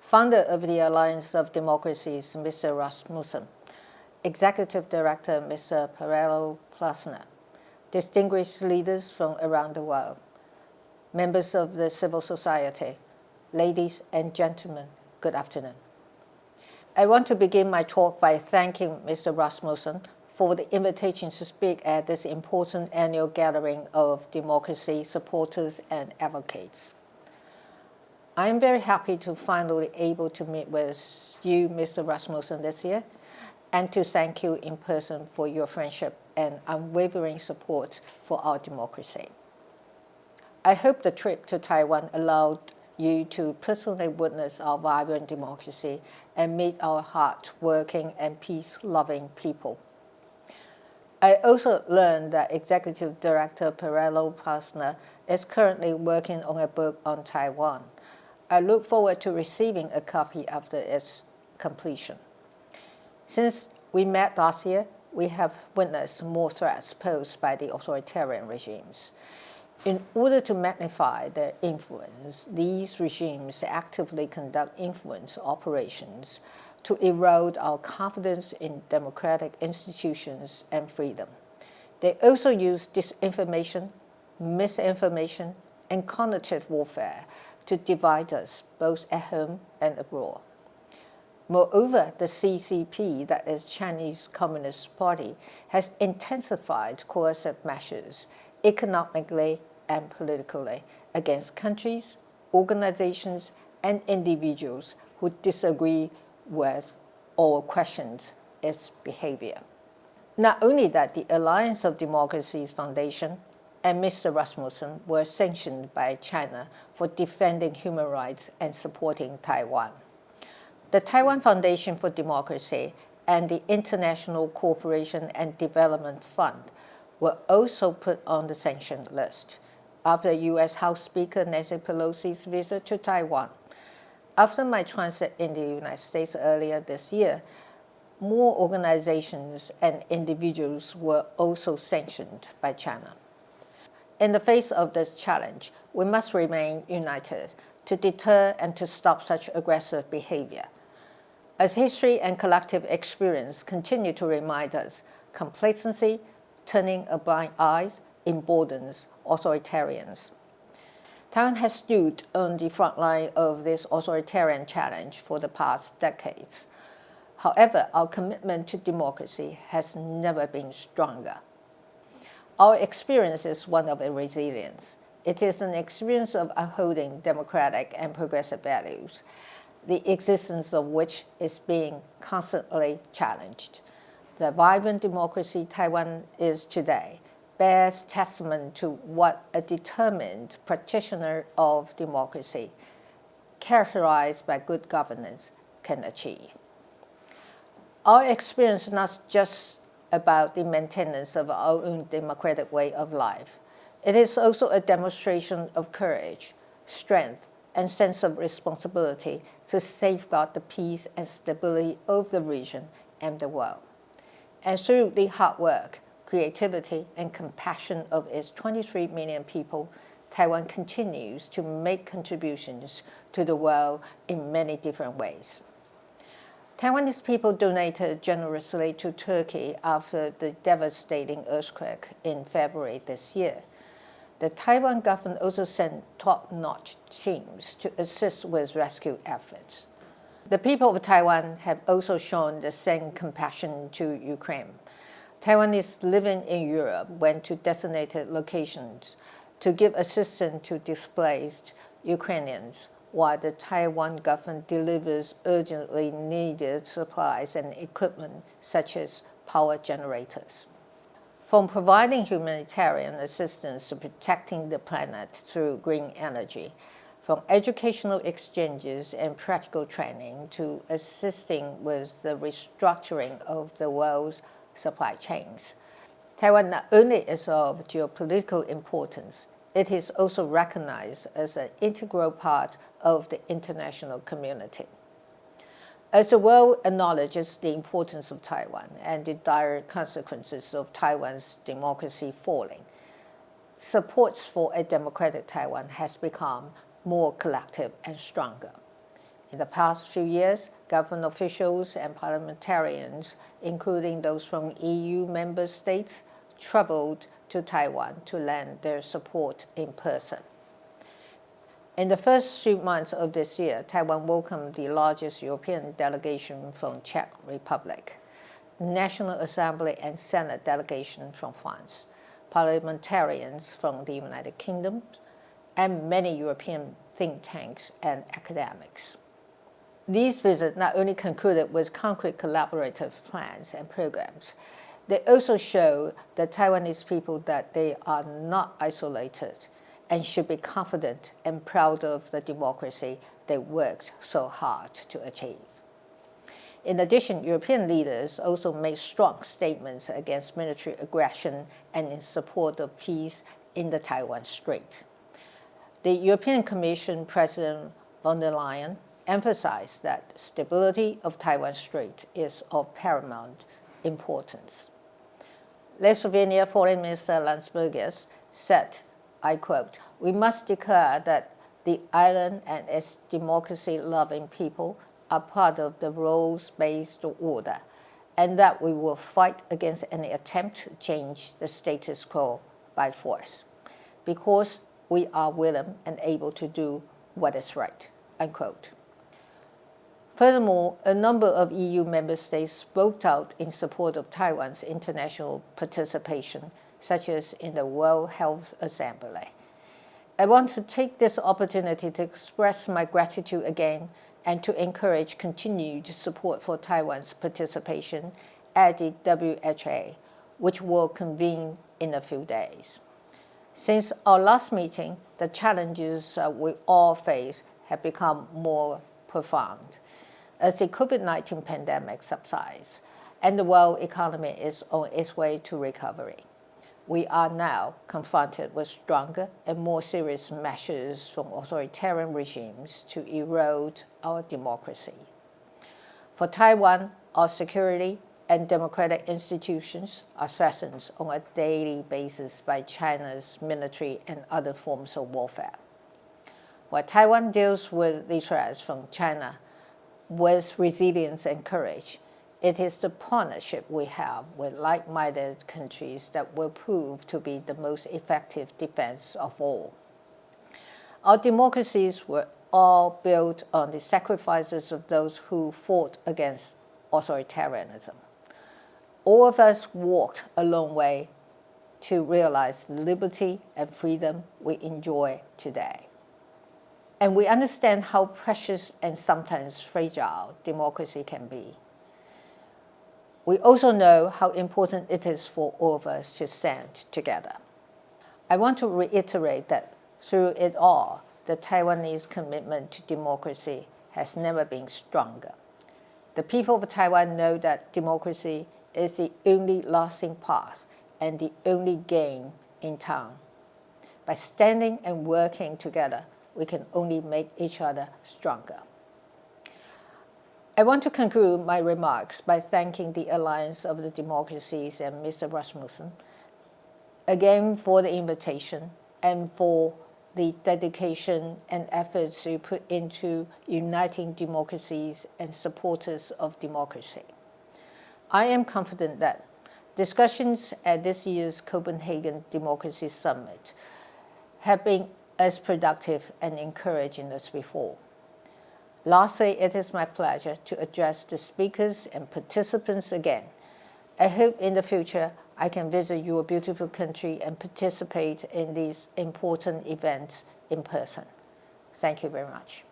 founder of the Alliance of Democracies, Mr. Rasmussen, Executive Director, Mr. Perello Plasner, distinguished leaders from around the world, members of the civil society, ladies and gentlemen, good afternoon. I want to begin my talk by thanking Mr. Rasmussen for the invitation to speak at this important annual gathering of democracy supporters and advocates. I am very happy to finally able to meet with you, Mr. Rasmussen, this year, and to thank you in person for your friendship and unwavering support for our democracy. I hope the trip to Taiwan allowed you to personally witness our vibrant democracy and meet our hard-working and peace-loving people. I also learned that Executive Director Perello Plasner is currently working on a book on Taiwan. I look forward to receiving a copy after its completion. Since we met last year, we have witnessed more threats posed by the authoritarian regimes. In order to magnify their influence, these regimes actively conduct influence operations to erode our confidence in democratic institutions and freedom. They also use disinformation, misinformation, and cognitive warfare to divide us both at home and abroad. Moreover, the CCP, that is Chinese Communist Party, has intensified coercive measures economically and politically against countries, organizations, and individuals who disagree with or question its behavior. Not only that, the Alliance of Democracies Foundation and Mr. Rasmussen were sanctioned by China for defending human rights and supporting Taiwan. The Taiwan Foundation for Democracy and the International Cooperation and Development Fund were also put on the sanctioned list after U.S. House Speaker Nancy Pelosi's visit to Taiwan. After my transit in the United States earlier this year, more organizations and individuals were also sanctioned by China. In the face of this challenge, we must remain united to deter and to stop such aggressive behavior. As history and collective experience continue to remind us, complacency, turning a blind eye, emboldens authoritarians. Taiwan has stood on the front line of this authoritarian challenge for the past decades. However, our commitment to democracy has never been stronger. Our experience is one of resilience. It is an experience of upholding democratic and progressive values, the existence of which is being constantly challenged. The vibrant democracy Taiwan is today bears testament to what a determined practitioner of democracy, characterized by good governance, can achieve. Our experience is not just about the maintenance of our own democratic way of life. It is also a demonstration of courage, strength, and sense of responsibility to safeguard the peace and stability of the region and the world. And through the hard work, creativity, and compassion of its 23 million people, Taiwan continues to make contributions to the world in many different ways. Taiwanese people donated generously to Turkey after the devastating earthquake in February this year. The Taiwan government also sent top-notch teams to assist with rescue efforts. The people of Taiwan have also shown the same compassion to Ukraine. Taiwanese living in Europe went to designated locations to give assistance to displaced Ukrainians, while the Taiwan government delivers urgently needed supplies and equipment such as power generators. From providing humanitarian assistance to protecting the planet through green energy, from educational exchanges and practical training to assisting with the restructuring of the world's supply chains, Taiwan not only is of geopolitical importance, it is also recognized as an integral part of the international community. As the world acknowledges the importance of Taiwan and the dire consequences of Taiwan's democracy falling, support for a democratic Taiwan has become more collective and stronger. In the past few years, government officials and parliamentarians, including those from EU member states, traveled to Taiwan to lend their support in person. In the first few months of this year, Taiwan welcomed the largest European delegation from Czech Republic, National Assembly and Senate delegation from France, parliamentarians from the United Kingdom, and many European think tanks and academics. These visits not only concluded with concrete collaborative plans and programs, they also show the Taiwanese people that they are not isolated and should be confident and proud of the democracy they worked so hard to achieve. In addition, European leaders also made strong statements against military aggression and in support of peace in the Taiwan Strait. The European Commission President von der Leyen emphasized that stability of Taiwan Strait is of paramount importance. Lithuania Foreign Minister Landsbergis said, I quote, "We must declare that the island and its democracy-loving people are part of the rules-based order, and that we will fight against any attempt to change the status quo by force, because we are willing and able to do what is right," unquote. Furthermore, a number of EU member states spoke out in support of Taiwan's international participation, such as in the World Health Assembly. I want to take this opportunity to express my gratitude again and to encourage continued support for Taiwan's participation at the WHA, which will convene in a few days. Since our last meeting, the challenges we all face have become more profound. As the COVID-19 pandemic subsides and the world economy is on its way to recovery, we are now confronted with stronger and more serious measures from authoritarian regimes to erode our democracy. For Taiwan, our security and democratic institutions are threatened on a daily basis by China's military and other forms of warfare. While Taiwan deals with the threats from China with resilience and courage, it is the partnership we have with like-minded countries that will prove to be the most effective defense of all. Our democracies were all built on the sacrifices of those who fought against authoritarianism. All of us walked a long way to realize the liberty and freedom we enjoy today. And we understand how precious and sometimes fragile democracy can be. We also know how important it is for all of us to stand together. I want to reiterate that through it all, the Taiwanese commitment to democracy has never been stronger. The people of Taiwan know that democracy is the only lasting path and the only game in town. By standing and working together, we can only make each other stronger. I want to conclude my remarks by thanking the Alliance of the Democracies and Mr. Rasmussen again for the invitation and for the dedication and efforts you put into uniting democracies and supporters of democracy. I am confident that discussions at this year's Copenhagen Democracy Summit have been as productive and encouraging as before. Lastly, it is my pleasure to address the speakers and participants again. I hope in the future I can visit your beautiful country and participate in these important events in person. Thank you very much.